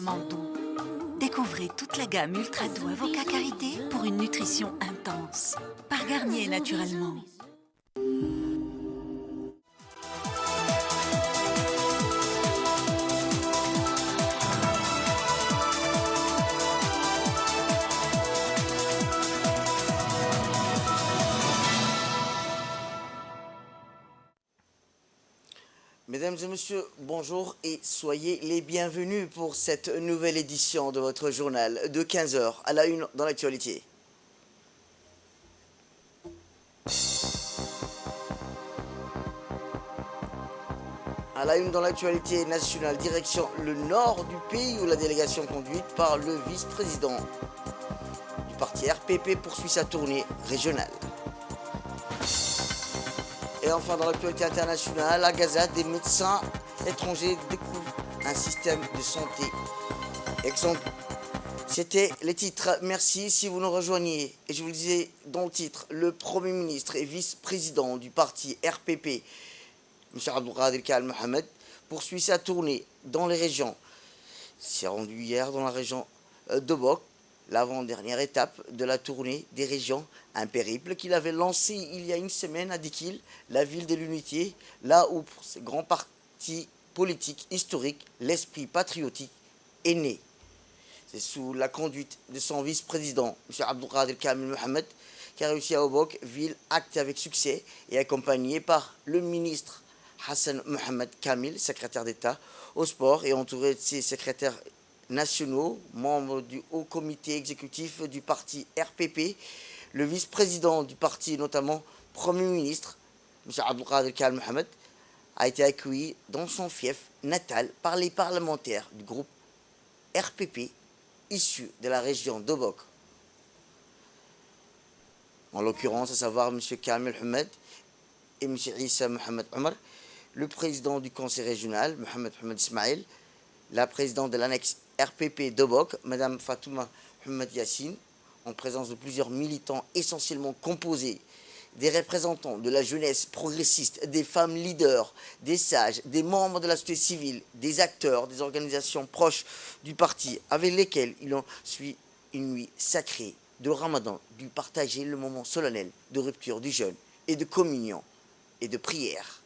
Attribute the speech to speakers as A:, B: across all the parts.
A: particulièrement doux. Découvrez toute la gamme Ultra Doux Avocat Karité pour une nutrition intense. Par Garnier naturellement.
B: Mesdames et messieurs, bonjour et soyez les bienvenus pour cette nouvelle édition de votre journal de 15h à la une dans l'actualité. À la une dans l'actualité nationale, direction le nord du pays où la délégation conduite par le vice-président du parti RPP poursuit sa tournée régionale. Et enfin, dans l'actualité internationale, à Gaza, des médecins étrangers découvrent un système de santé exemple. C'était les titres. Merci si vous nous rejoignez. Et je vous le disais dans le titre, le Premier ministre et vice-président du parti RPP, M. Abdelkader Kal Mohamed, poursuit sa tournée dans les régions. Il s'est rendu hier dans la région d'Obok, l'avant-dernière étape de la tournée des régions, un périple qu'il avait lancé il y a une semaine à Dikil, la ville de l'unité, là où pour ces grands partis politiques historiques, l'esprit patriotique est né. C'est sous la conduite de son vice-président, M. Abdelkader Kamil Mohamed, qui a réussi à Obok, ville actée avec succès et accompagné par le ministre Hassan Mohamed Kamil, secrétaire d'État au sport, et entouré de ses secrétaires nationaux, membres du haut comité exécutif du parti RPP, le vice-président du parti, notamment Premier ministre, M. Abdelkader Kal Mohamed, a été accueilli dans son fief natal par les parlementaires du groupe RPP issus de la région d'Obok. En l'occurrence, à savoir M. Kamil Mohamed et M. Issa Mohamed Omar, le président du conseil régional, Mohamed Ismail, la présidente de l'annexe RPP d'Obok, Mme Fatouma Mohamed Yassine, en présence de plusieurs militants essentiellement composés des représentants de la jeunesse progressiste, des femmes leaders, des sages, des membres de la société civile, des acteurs, des organisations proches du parti, avec lesquels il en suit une nuit sacrée de Ramadan, dû partager le moment solennel de rupture du jeûne et de communion et de prière.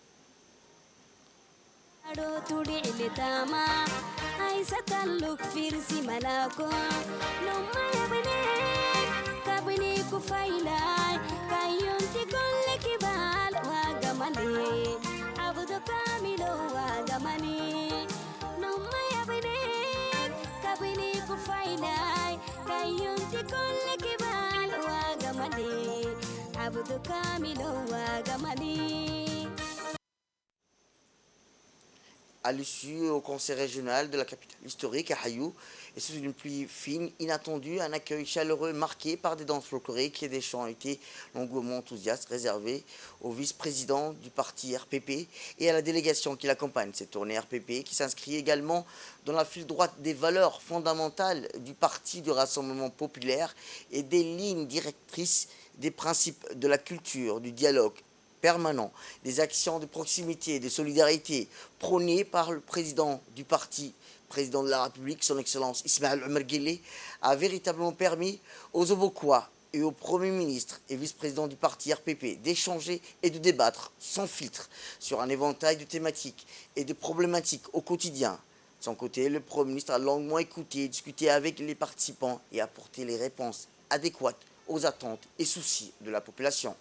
B: À l'issue au conseil régional de la capitale historique, à Hayou, et sous une pluie fine, inattendue, un accueil chaleureux marqué par des danses folkloriques et des chants a été longuement enthousiaste, réservé au vice-président du parti RPP et à la délégation qui l'accompagne. Cette tournée RPP qui s'inscrit également dans la file droite des valeurs fondamentales du parti du Rassemblement populaire et des lignes directrices des principes de la culture, du dialogue permanent, des actions de proximité et de solidarité prônées par le président du parti, président de la République, son Excellence Ismaël Omar Guelleh, a véritablement permis aux Obokois et au Premier ministre et vice-président du parti RPP d'échanger et de débattre sans filtre sur un éventail de thématiques et de problématiques au quotidien. De son côté, le Premier ministre a longuement écouté et discuté avec les participants et apporté les réponses adéquates aux attentes et soucis de la population.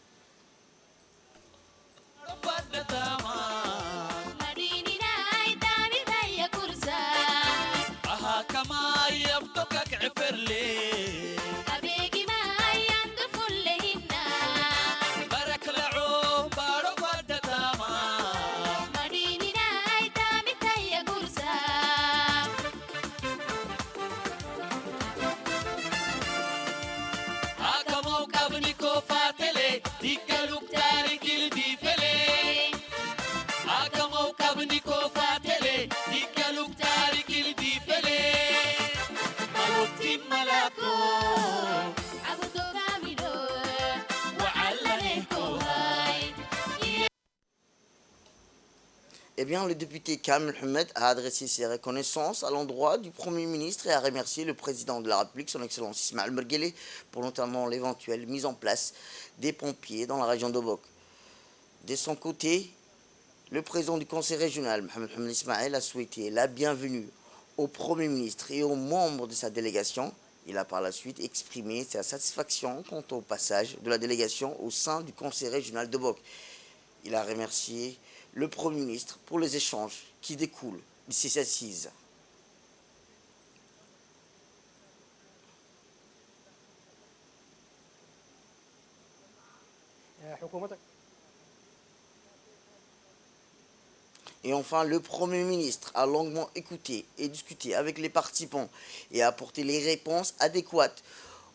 B: Eh bien, le député Kamel Mohamed a adressé ses reconnaissances à l'endroit du Premier ministre et a remercié le président de la République, son Excellence Ismaël Merguele, pour notamment l'éventuelle mise en place des pompiers dans la région d'Obok. De son côté, le président du conseil régional, Mohamed Ismaël, a souhaité la bienvenue au Premier ministre et aux membres de sa délégation. Il a par la suite exprimé sa satisfaction quant au passage de la délégation au sein du conseil régional d'Obok. Il a remercié le Premier ministre pour les échanges qui découlent de ces assises. Et enfin, le Premier ministre a longuement écouté et discuté avec les participants et a apporté les réponses adéquates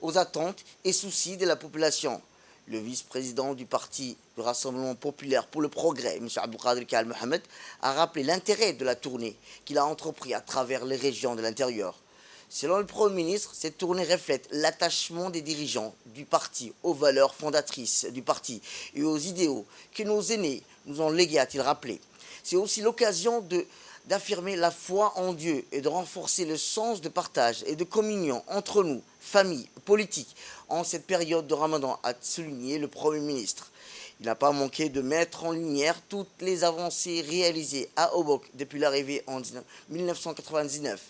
B: aux attentes et soucis de la population. Le vice-président du parti du Rassemblement populaire pour le progrès, M. Abdelkader Kamel Mohamed, a rappelé l'intérêt de la tournée qu'il a entrepris à travers les régions de l'intérieur. Selon le Premier ministre, cette tournée reflète l'attachement des dirigeants du parti aux valeurs fondatrices du parti et aux idéaux que nos aînés nous ont légués, a-t-il rappelé. C'est aussi l'occasion d'affirmer la foi en Dieu et de renforcer le sens de partage et de communion entre nous, famille, politique, en cette période de Ramadan, a souligné le Premier ministre. Il n'a pas manqué de mettre en lumière toutes les avancées réalisées à Obok depuis l'arrivée en 1999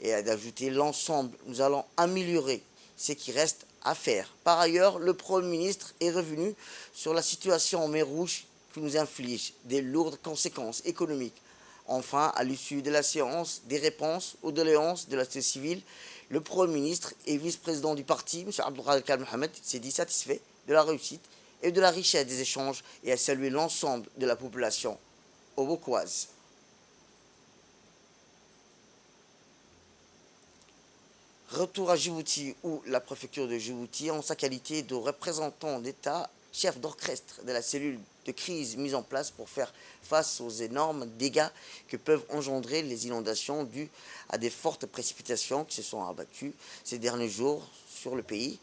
B: et d'ajouter l'ensemble, nous allons améliorer ce qui reste à faire. Par ailleurs, le Premier ministre est revenu sur la situation en mer Rouge qui nous inflige des lourdes conséquences économiques. Enfin, à l'issue de la séance des réponses aux doléances de la société civile, le Premier ministre et vice-président du parti, M. Abdelkader Kamel Mohamed, s'est dit satisfait de la réussite et de la richesse des échanges et a salué l'ensemble de la population obokoise. Retour à Djibouti, où la préfecture de Djibouti, en sa qualité de représentant d'État, chef d'orchestre de la cellule de crise mise en place pour faire face aux énormes dégâts que peuvent engendrer les inondations dues à des fortes précipitations qui se sont abattues ces derniers jours sur le pays.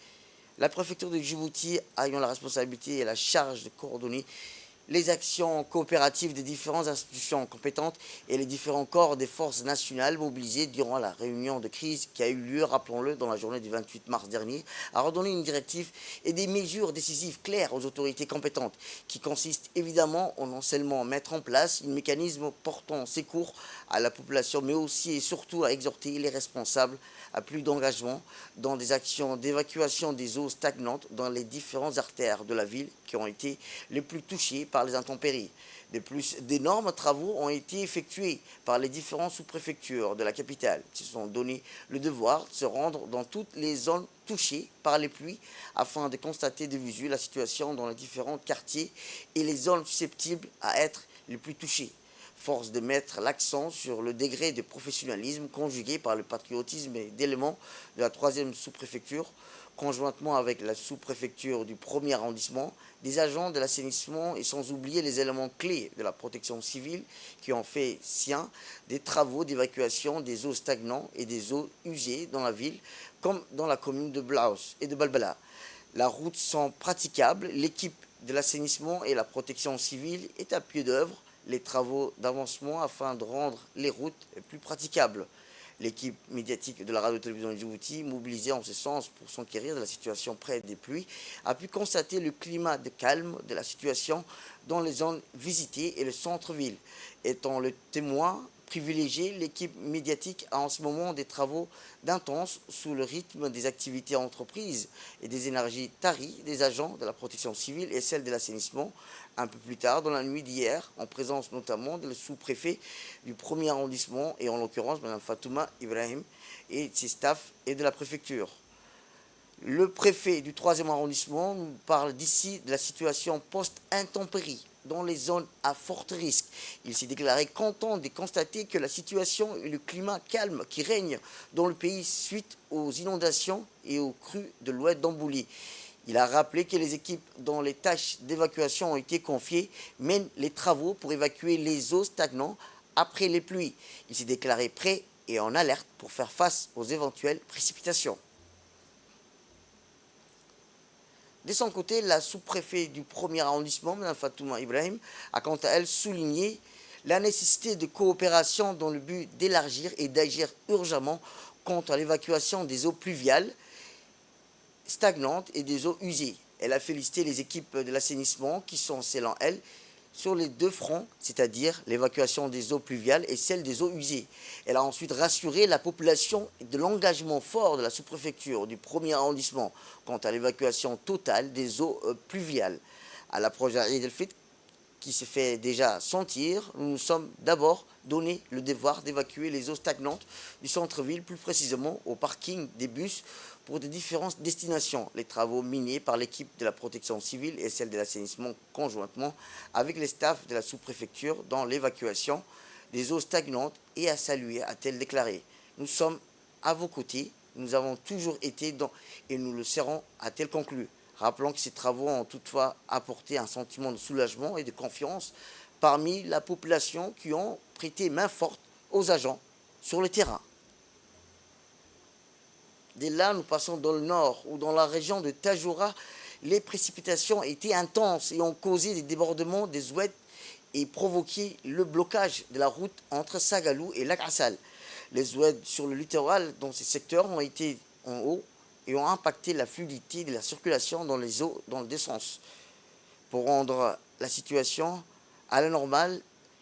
B: La préfecture de Djibouti ayant la responsabilité et la charge de coordonner les actions coopératives des différentes institutions compétentes et les différents corps des forces nationales mobilisés durant la réunion de crise qui a eu lieu, rappelons-le, dans la journée du 28 mars dernier, a redonné une directive et des mesures décisives claires aux autorités compétentes qui consistent évidemment en non seulement mettre en place un mécanisme portant secours à la population, mais aussi et surtout à exhorter les responsables à plus d'engagement dans des actions d'évacuation des eaux stagnantes dans les différentes artères de la ville qui ont été les plus touchées par les intempéries. De plus, d'énormes travaux ont été effectués par les différentes sous-préfectures de la capitale, qui se sont donné le devoir de se rendre dans toutes les zones touchées par les pluies afin de constater de visu la situation dans les différents quartiers et les zones susceptibles à être les plus touchées. Force de mettre l'accent sur le degré de professionnalisme conjugué par le patriotisme et d'éléments de la 3e sous-préfecture, conjointement avec la sous-préfecture du 1er arrondissement, des agents de l'assainissement et sans oublier les éléments clés de la protection civile qui ont fait sien des travaux d'évacuation des eaux stagnantes et des eaux usées dans la ville, comme dans la commune de Blaus et de Balbala. La route sont praticables, l'équipe de l'assainissement et la protection civile est à pied d'œuvre, les travaux d'avancement afin de rendre les routes plus praticables. L'équipe médiatique de la radio-télévision de Djibouti, mobilisée en ce sens pour s'enquérir de la situation près des pluies, a pu constater le climat de calme de la situation dans les zones visitées et le centre-ville. Étant le témoin privilégié, l'équipe médiatique a en ce moment des travaux d'intense sous le rythme des activités entreprises et des énergies taries des agents de la protection civile et celles de l'assainissement. Un peu plus tard, dans la nuit d'hier, en présence notamment de le sous-préfet du 1er arrondissement et en l'occurrence Mme Fatouma Ibrahim et de ses staffs et de la préfecture. Le préfet du 3e arrondissement nous parle d'ici de la situation post-intempérie dans les zones à fort risque. Il s'est déclaré content de constater que la situation et le climat calme qui règne dans le pays suite aux inondations et aux crues de l'oued d'Ambouli. Il a rappelé que les équipes dont les tâches d'évacuation ont été confiées mènent les travaux pour évacuer les eaux stagnantes après les pluies. Il s'est déclaré prêt et en alerte pour faire face aux éventuelles précipitations. De son côté, la sous-préfète du 1er arrondissement, Mme Fatouma Ibrahim, a quant à elle souligné La nécessité de coopération dans le but d'élargir et d'agir urgemment contre l'évacuation des eaux pluviales stagnantes et des eaux usées. Elle a félicité les équipes de l'assainissement qui sont, selon elle, sur les deux fronts, c'est-à-dire l'évacuation des eaux pluviales et celle des eaux usées. Elle a ensuite rassuré la population de l'engagement fort de la sous-préfecture du 1er arrondissement quant à l'évacuation totale des eaux pluviales. À l'approche d'Eid el-Fitr, qui se fait déjà sentir, nous nous sommes d'abord donné le devoir d'évacuer les eaux stagnantes du centre-ville, plus précisément au parking des bus pour de différentes destinations. Les travaux menés par l'équipe de la protection civile et celle de l'assainissement conjointement avec les staffs de la sous-préfecture dans l'évacuation des eaux stagnantes et à saluer, a-t-elle déclaré. Nous sommes à vos côtés, nous avons toujours été dans et nous le serons, a-t-elle conclu. Rappelons que ces travaux ont toutefois apporté un sentiment de soulagement et de confiance parmi la population qui ont prêté main forte aux agents sur le terrain. Dès là, nous passons dans le nord, où dans la région de Tajoura, les précipitations étaient intenses et ont causé des débordements des oueds et provoqué le blocage de la route entre Sagalou et Lac Assal. Les oueds sur le littoral dans ces secteurs ont été en haut et ont impacté la fluidité de la circulation dans les eaux dans le deux sens. Pour rendre la situation à la normale,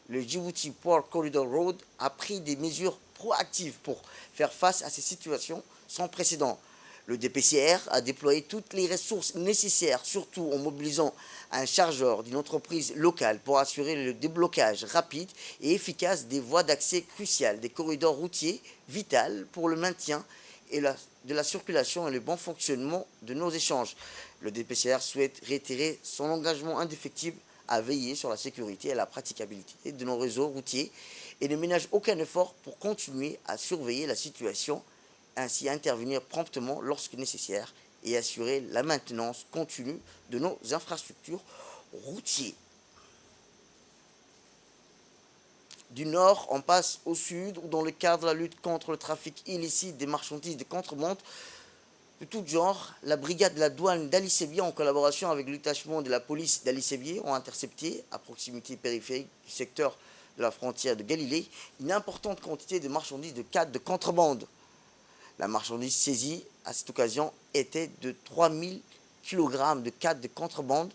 B: le Djibouti Port Corridor Road a pris des mesures proactives pour faire face à ces situations sans précédent. Le DPCR a déployé toutes les ressources nécessaires, surtout en mobilisant un chargeur d'une entreprise locale pour assurer le déblocage rapide et efficace des voies d'accès cruciales, des corridors routiers vitaux pour le maintien de la circulation et le bon fonctionnement de nos échanges. Le DPCR souhaite réitérer son engagement indéfectible à veiller sur la sécurité et la praticabilité de nos réseaux routiers et ne ménage aucun effort pour continuer à surveiller la situation, ainsi intervenir promptement lorsque nécessaire et assurer la maintenance continue de nos infrastructures routières. Du nord, on passe au sud, où dans le cadre de la lutte contre le trafic illicite des marchandises de contrebande de tout genre, la brigade de la douane d'Ali Sébier, en collaboration avec le détachement de la police d'Ali Sébier, ont intercepté, à proximité périphérique du secteur de la frontière de Galilée, une importante quantité de marchandises de cannes de contrebande. La marchandise saisie à cette occasion était de 3000 kg de cannes de contrebande.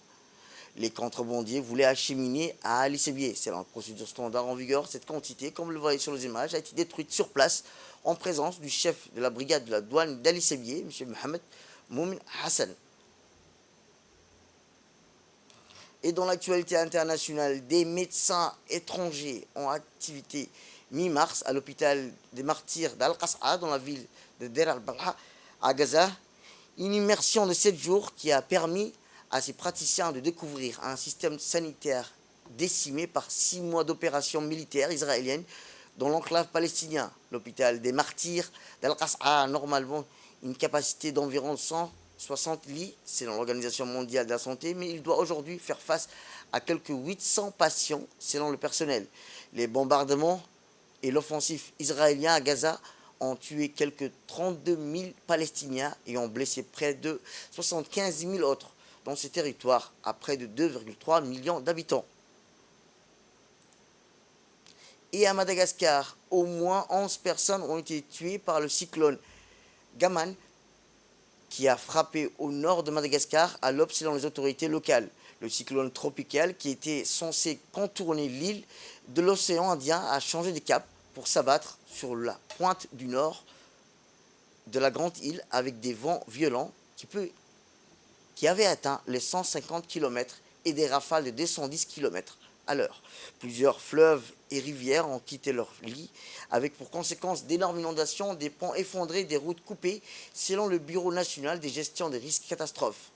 B: Les contrebandiers voulaient acheminer à Ali Sébier. Selon la procédure standard en vigueur, cette quantité, comme vous le voyez sur les images, a été détruite sur place en présence du chef de la brigade de la douane d'Ali Sébier, M. Mohamed Moumin Hassan. Et dans l'actualité internationale, des médecins étrangers ont activité mi-mars à l'hôpital des martyrs d'Al-Qas'a dans la ville de Der al-Balah à Gaza. Une immersion de 7 jours qui a permis à ces praticiens de découvrir un système sanitaire décimé par 6 mois d'opérations militaires israéliennes dans l'enclave palestinien. L'hôpital des martyrs d'Al-Qas'a a normalement une capacité d'environ 160 lits, selon l'Organisation mondiale de la santé, mais il doit aujourd'hui faire face à quelques 800 patients, selon le personnel. Les bombardements et l'offensive israélien à Gaza ont tué quelques 32 000 Palestiniens et ont blessé près de 75 000 autres dans ces territoires à près de 2,3 millions d'habitants. Et à Madagascar, au moins 11 personnes ont été tuées par le cyclone Gaman qui a frappé au nord de Madagascar à l'aube selon les autorités locales. Le cyclone tropical qui était censé contourner l'île de l'océan Indien a changé de cap pour s'abattre sur la pointe du nord de la grande île avec des vents violents qui avaient atteint les 150 km et des rafales de 210 km à l'heure. Plusieurs fleuves et rivières ont quitté leur lit, avec pour conséquence d'énormes inondations, des ponts effondrés, des routes coupées, selon le Bureau national de gestion des risques catastrophes.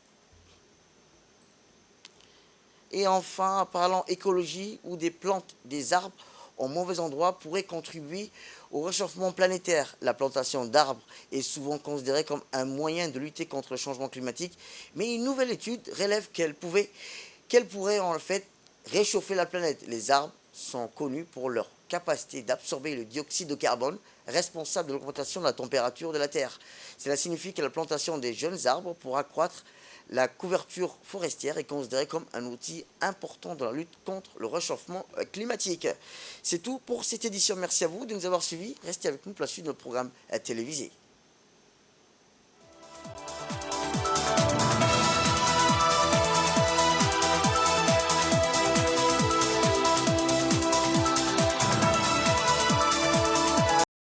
B: Et enfin, parlant écologie, où des plantes, des arbres en mauvais endroit pourraient contribuer au réchauffement planétaire. La plantation d'arbres est souvent considérée comme un moyen de lutter contre le changement climatique, mais une nouvelle étude relève qu'elle pourrait en fait réchauffer la planète. Les arbres sont connus pour leur capacité d'absorber le dioxyde de carbone responsable de l'augmentation de la température de la Terre. Cela signifie que la plantation des jeunes arbres pour accroître la couverture forestière est considérée comme un outil important dans la lutte contre le réchauffement climatique. C'est tout pour cette édition. Merci à vous de nous avoir suivis. Restez avec nous pour la suite de notre programme télévisé.